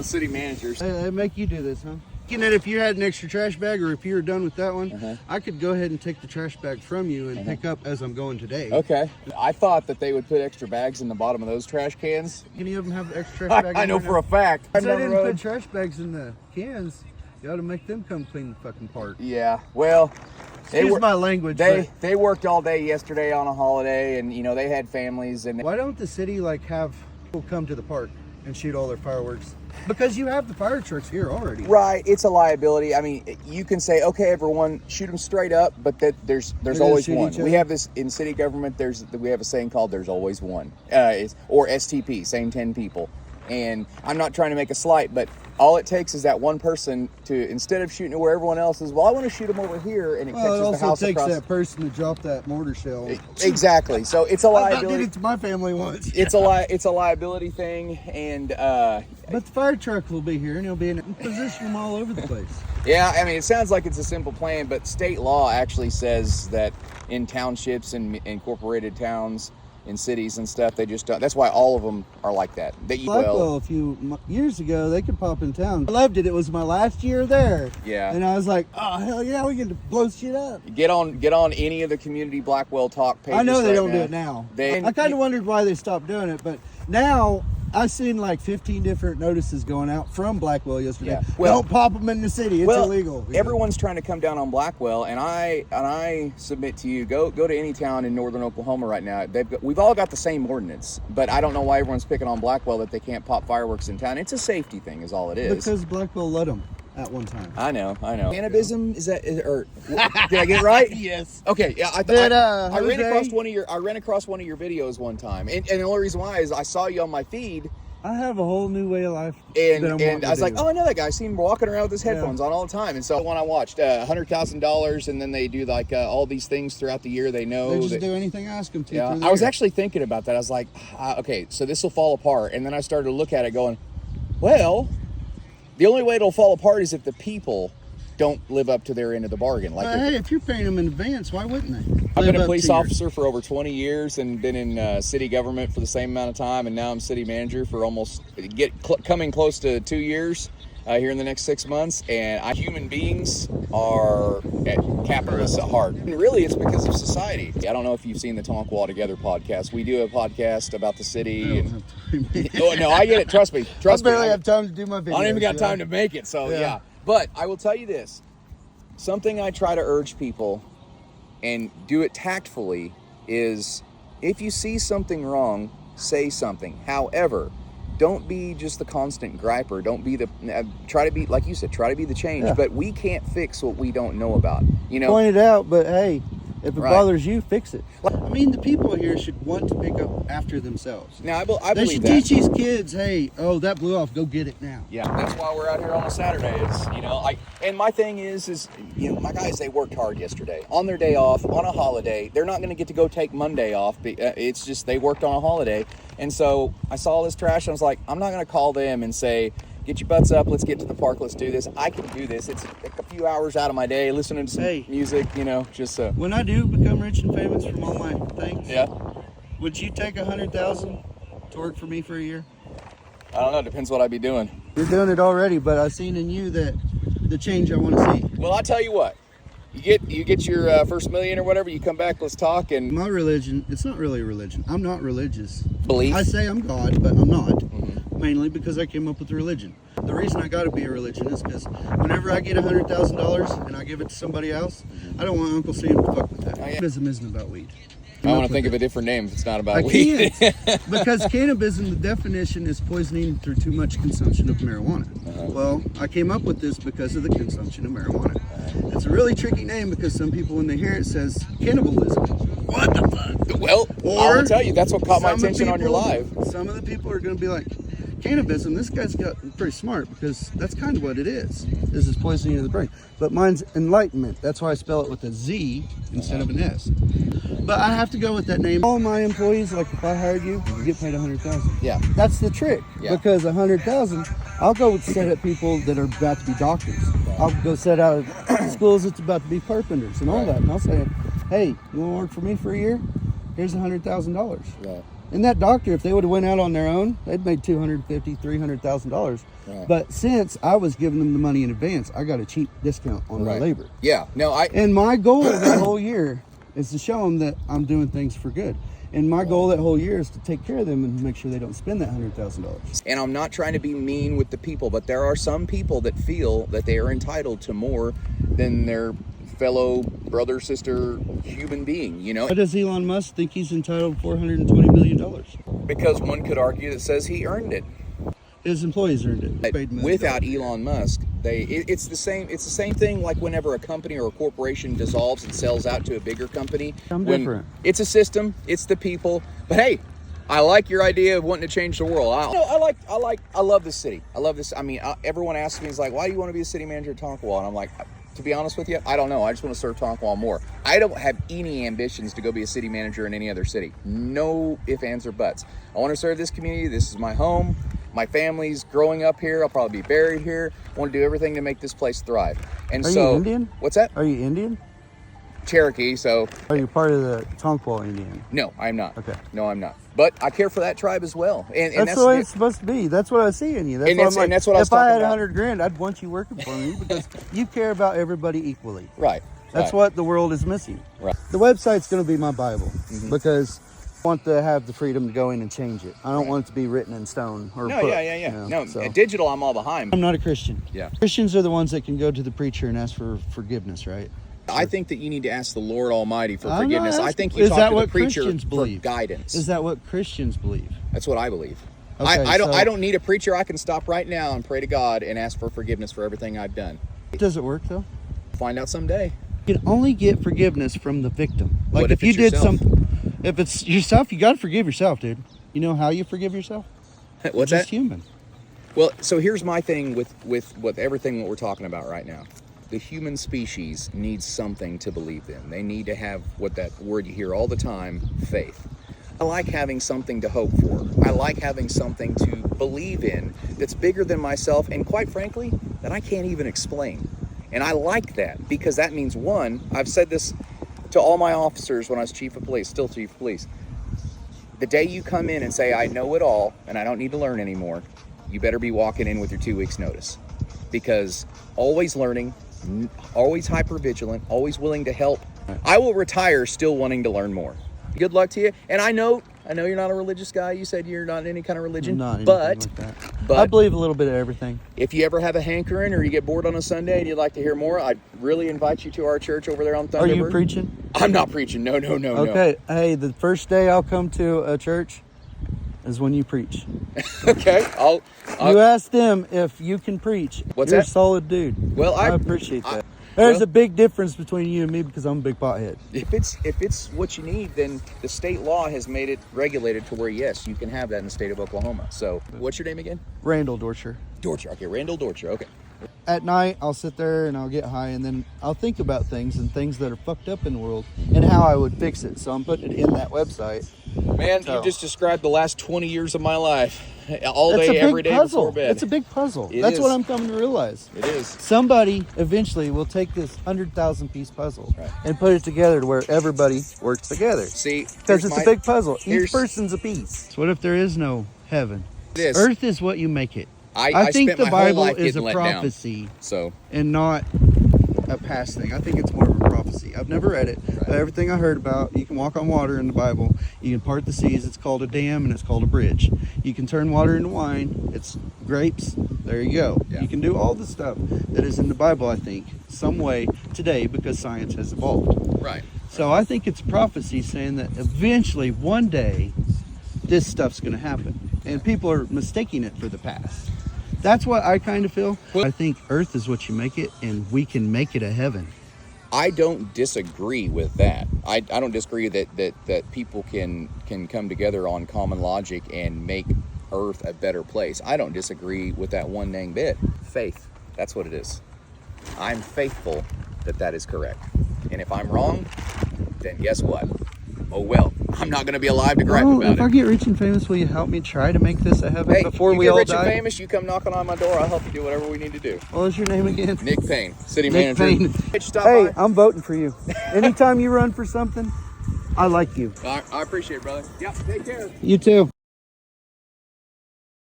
the city manager. They make you do this, huh? And that if you had an extra trash bag or if you were done with that one, I could go ahead and take the trash bag from you and pick up as I'm going today. Okay. I thought that they would put extra bags in the bottom of those trash cans. Any of them have extra trash bags? I know for a fact. If they didn't put trash bags in the cans, you ought to make them come clean the fucking part. Yeah, well... Excuse my language. They worked all day yesterday on a holiday, and, you know, they had families. And why don't the city, like, have people come to the park and shoot all their fireworks? Because you have the fire trucks here already. Right, it's a liability. I mean, you can say, okay, everyone, shoot them straight up, but there's always one. We have this in city government. We have a saying called "There's always one," or STP, same 10 people. And I'm not trying to make a slight, but all it takes is that one person to, instead of shooting it where everyone else is, well, I want to shoot them over here, and it catches the house across. It also takes that person to drop that mortar shell. Exactly. So it's a liability. I did it to my family once. It's a liability thing, and but the fire truck will be here, and he'll be in position them all over the place. Yeah, I mean, it sounds like it's a simple plan, but state law actually says that in townships and incorporated towns, in cities and stuff, they just don't. That's why all of them are like that. Blackwell, a few years ago, they could pop in town. I loved it. It was my last year there. Yeah. And I was like, oh, hell yeah, we get to blow shit up. Get on any of the community Blackwell talk pages. I know they don't do it now. I kind of wondered why they stopped doing it, but now I've seen like 15 different notices going out from Blackwell yesterday. Yeah. Well, don't pop them in the city. It's illegal. Everyone's trying to come down on Blackwell, and I submit to you, go to any town in northern Oklahoma right now. We've all got the same ordinance, but I don't know why everyone's picking on Blackwell that they can't pop fireworks in town. It's a safety thing, is all it is. Because Blackwell let them at one time. I know. Cannabizm, or did I get it right? Yes. Okay. Yeah. I ran across one of your videos one time, and the only reason why is I saw you on my feed. I have a whole new way of life. And I was like, oh, I know that guy. I see him walking around with his headphones on all the time. And so when I watched $100,000, and then they do like all these things throughout the year, they know. They just do anything I ask them to. Yeah. I was actually thinking about that. I was like, okay, so this will fall apart. And then I started to look at it going, well, the only way it'll fall apart is if the people don't live up to their end of the bargain. Like, hey, if you're paying them in advance, why wouldn't they? I've been a police officer for over 20 years and been in city government for the same amount of time, and now I'm city manager for almost coming close to 2 years here in the next 6 months. And human beings are capitalists at heart. And really, it's because of society. I don't know if you've seen the Tonk Wall Together podcast. We do a podcast about the city. Oh, no, I get it. Trust me. I barely have time to do my videos. I don't even got time to make it. So yeah. But I will tell you this, something I try to urge people, and do it tactfully, is if you see something wrong, say something. However, don't be just the constant griper. Don't be try to be, like you said, try to be the change. Yeah. But we can't fix what we don't know about. You know, point it out, but hey, if it bothers you, fix it. I mean, the people here should want to pick up after themselves. Now, I believe they should teach these kids, hey, that blew off, go get it now. Yeah, that's why we're out here on a Saturday. And my thing is, my guys, they worked hard yesterday on their day off, on a holiday. They're not going to get to go take Monday off. It's just they worked on a holiday. And so I saw this trash, and I was like, I'm not going to call them and say, get your butts up, let's get to the park, let's do this. I can do this. It's a few hours out of my day listening to some music, just so. When I do become rich and famous from all my things, would you take $100,000 to work for me for a year? I don't know, depends what I'd be doing. You're doing it already, but I've seen in you that the change I want to see. Well, I'll tell you what. You get your first million or whatever, you come back, let's talk. And my religion, it's not really a religion. I'm not religious. Belief? I say I'm God, but I'm not. Mainly because I came up with religion. The reason I got to be a religion is because whenever I get $100,000 and I give it to somebody else, I don't want Uncle Sam to fuck with that. Cannabism isn't about weed. I want to think of a different name if it's not about weed. I can't, because cannabism, the definition is poisoning through too much consumption of marijuana. Well, I came up with this because of the consumption of marijuana. It's a really tricky name because some people, when they hear it, says cannibalism. What the fuck? Well, I'll tell you, that's what caught my attention on your live. Some of the people are going to be like, cannabism, this guy's got pretty smart, because that's kind of what it is. This is poisoning of the brain. But mine's enlightenment. That's why I spell it with a Z instead of an S. But I have to go with that name. All my employees, like if I hired you get paid $100,000. Yeah. That's the trick. Yeah. Because $100,000, I'll go set up people that are about to be doctors. I'll go set out schools that's about to be carpenters and all that. And I'll say, hey, you want to work for me for a year? Here's $100,000. Right. And that doctor, if they would have went out on their own, they'd made $250,000, $300,000. Right. But since I was giving them the money in advance, I got a cheap discount on my labor. Yeah. No, And my goal that whole year is to show them that I'm doing things for good. And my goal that whole year is to take care of them and make sure they don't spend that $100,000. And I'm not trying to be mean with the people, but there are some people that feel that they are entitled to more than their fellow brother, sister, human being, you know? Why does Elon Musk think he's entitled to $420 million? Because one could argue that says he earned it. His employees earned it. Paid millions. Without Elon Musk, it's the same thing like whenever a company or a corporation dissolves and sells out to a bigger company. I'm different. It's a system, it's the people. But hey, I like your idea of wanting to change the world. I love this city. I love this. I mean, everyone asks me, is like, why do you want to be a city manager at Tonkawa? And I'm like, to be honest with you, I don't know. I just want to serve Tonkawa more. I don't have any ambitions to go be a city manager in any other city. No ifs, ands, or buts. I want to serve this community. This is my home. My family's growing up here. I'll probably be buried here. I want to do everything to make this place thrive. And Are you Indian? What's that? Are you Indian? Cherokee, so... Are you part of the Tonkawa Indian? No, I'm not. Okay. No, I'm not. But I care for that tribe as well. And that's the way it's supposed to be. That's what I see in you. That's what I'm like, that's what I was if I had talking about. $100,000, I'd want you working for me because you care about everybody equally. Right. That's what the world is missing. Right. The website's going to be my Bible because I want to have the freedom to go in and change it. I don't want it to be written in stone or No, put, yeah. you know, No, so. digital, I'm all behind. I'm not a Christian. Yeah. Christians are the ones that can go to the preacher and ask for forgiveness, right? I think that you need to ask the Lord Almighty for I'm forgiveness. not I asking- think you Is talk that to what the preacher Christians for believe? guidance. Is that what Christians believe? That's what I believe. Okay, I don't need a preacher. I can stop right now and pray to God and ask for forgiveness for everything I've done. Does it work though? Find out someday. You can only get forgiveness from the victim. Like What if if you it's did yourself? something, if it's yourself, you got to forgive yourself, dude. You know how you forgive yourself? What's You're that? just human. Well, so here's my thing with everything what we're talking about right now. The human species needs something to believe in. They need to have what that word you hear all the time, faith. I like having something to hope for. I like having something to believe in that's bigger than myself and quite frankly, that I can't even explain. And I like that because that means one, I've said this to all my officers when I was chief of police, still chief of police. The day you come in and say, I know it all and I don't need to learn anymore, you better be walking in with your 2 weeks notice. Because always learning, always hyper vigilant, always willing to help. I will retire still wanting to learn more. Good luck to you. And I know you're not a religious guy. You said you're not in any kind of religion. Not but anything like that. but I believe a little bit of everything. if you ever have a hankering or you get bored on a Sunday and you'd like to hear more, I'd really invite you to our church over there on Thunderbird. Are you preaching? I'm not preaching. No. Okay. Hey, the first day I'll come to a church is when you preach. Okay. You ask them if you can preach. What's You're that? a solid dude. Well, I appreciate that. There's a big difference between you and me because I'm a big pothead. If it's what you need, then the state law has made it regulated to where, yes, you can have that in the state of Oklahoma. So what's your name again? Randall Dorcher. Dorcher. Okay, Randall Dorcher. Okay. At night, I'll sit there and I'll get high and then I'll think about things and things that are fucked up in the world and how I would fix it. So I'm putting it in that website. Man, So- you just described the last 20 years of my life. All It's a day, big every day puzzle. before bed. It's a big puzzle. It That's is. what I'm coming to realize. It is. Somebody eventually will take this 100,000 piece puzzle Right. and put it together to where everybody works together. See, Because it's a big puzzle. here's- Each person's a piece. So what if there is no heaven? This. Earth is what you make it. I think spent the my whole Bible life is getting a let down. prophecy So and not a past thing. I think it's more of a prophecy. I've never read it, but everything I heard about, you can walk on water in the Bible. You can part the seas. It's called a dam and it's called a bridge. You can turn water into wine. It's grapes. There you go. Yeah. You can do all the stuff that is in the Bible, I think, some way today because science has evolved. right. So I think it's prophecy saying that eventually one day this stuff's going to happen. And people are mistaking it for the past. That's what I kind of feel. I think Earth is what you make it, and we can make it a heaven. I don't disagree with that. I don't disagree that people can come together on common logic and make Earth a better place. I don't disagree with that one dang bit. Faith. That's what it is. I'm faithful that is correct. And if I'm wrong, then guess what? Oh well. I'm not going to be alive to gripe about if I it. get rich and famous, will you help me try to make this a heaven Hey, before you we get all rich die? and famous, you come knocking on my door, I'll help you do whatever we need to do. What was your name again? Nick Payne, city Nick manager. Payne. Hey, stop Hey, by. I'm voting for you. Anytime you run for something, I like you. I appreciate it, brother. Yep. Take care. You too.